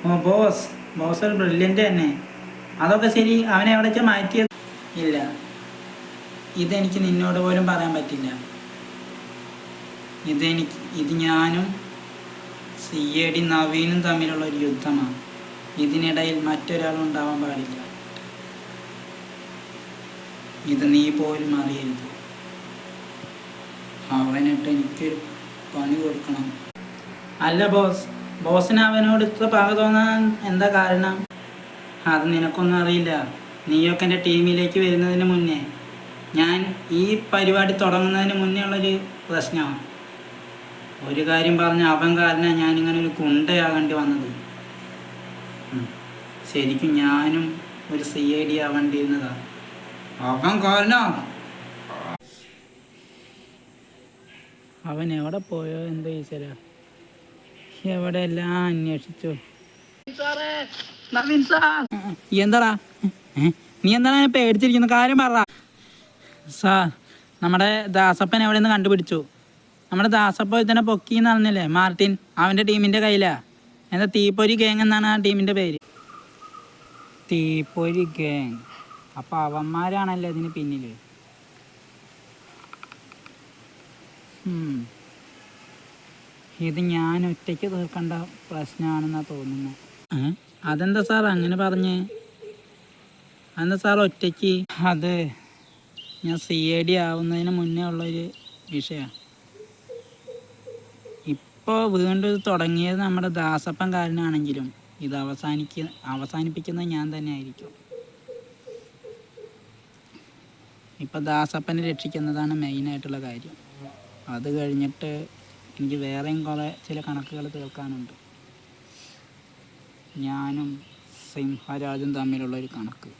ഓ boss, boss ഒരു brilliant തന്നെ. അതൊക്കെ ശരി, അവനെ എവിടെ വെച്ചാൽ മാറ്റിയത്? ഇല്ല, ഇതെനിക്ക് നിന്നോട് പോലും പറയാൻ പറ്റില്ല. ഇത് ഞാനും CID നവീനും തമ്മിലുള്ള ഒരു യുദ്ധമാണ്. ഇതിനിടയിൽ മറ്റൊരാളും ഉണ്ടാവാൻ പാടില്ല. ഇത് നീ പോലും അറിയരുത്. അവനിട്ട് എനിക്കൊരു പണി കൊടുക്കണം. അല്ല ബോസ്, ബോസിന് അവനോട് ഇത്ര പക തോന്നാൻ എന്താ കാരണം? അത് നിനക്കൊന്നും അറിയില്ല. നീയൊക്കെ എൻ്റെ ടീമിലേക്ക് വരുന്നതിന് മുന്നേ, ഞാൻ ഈ പരിപാടി തുടങ്ങുന്നതിന് മുന്നേ ഉള്ളൊരു പ്രശ്നമാണ്. ഒരു കാര്യം പറഞ്ഞ അവൻ കാരണം ഞാനിങ്ങനെ ഒരു ഗുണ്ടയാകേണ്ടി വന്നത്. ശരിക്കും ഞാനും ഒരു CID ആവേണ്ടിയിരുന്നതാ. അവൻ കാരണം. അവൻ എവിടെ പോയോ എന്തോ ഈശ്വര, എവിടെ എല്ലാം അന്വേഷിച്ചു. എന്താടാ നീ എന്താണ് പേടിച്ചിരിക്കുന്ന? കാര്യം പറ സാർ. നമ്മുടെ ദാസപ്പൻ എവിടെ നിന്ന് കണ്ടുപിടിച്ചു. നമ്മുടെ ദാസപ്പ ഇതിനെ പൊക്കിന്ന് അറിഞ്ഞില്ലേ? മാർട്ടിൻ അവൻ്റെ ടീമിൻ്റെ കയ്യിലാ. എന്താ തീപ്പൊരി ഗാങ് എന്നാണ് ആ ടീമിൻ്റെ പേര്. തീപ്പൊരി ഗാങ്. അപ്പം അവന്മാരാണല്ലോ ഇതിന് പിന്നിൽ. ഇത് ഞാൻ ഒറ്റയ്ക്ക് തീർക്കേണ്ട പ്രശ്നമാണെന്നാണ് തോന്നുന്നത്. അതെന്താ സാർ അങ്ങനെ പറഞ്ഞേ? അതെന്താ സാർ ഒറ്റയ്ക്ക്? അത് ഞാൻ CID ആവുന്നതിന് മുന്നേ ഉള്ളൊരു വിഷയമാണ്. ഇപ്പോൾ വീണ്ടും ഇത് തുടങ്ങിയത് നമ്മുടെ ദാസപ്പൻ കാരനാണെങ്കിലും ഇത് അവസാനിപ്പിക്കുന്നത് ഞാൻ തന്നെ ആയിരിക്കും. ഇപ്പം ദാസപ്പനെ രക്ഷിക്കുന്നതാണ് മെയിനായിട്ടുള്ള കാര്യം. അത് കഴിഞ്ഞിട്ട് എനിക്ക് വേറെയും ചില കണക്കുകൾ തീർക്കാനുണ്ട്. ഞാനും സിംഹരാജും തമ്മിലുള്ളൊരു കണക്ക്.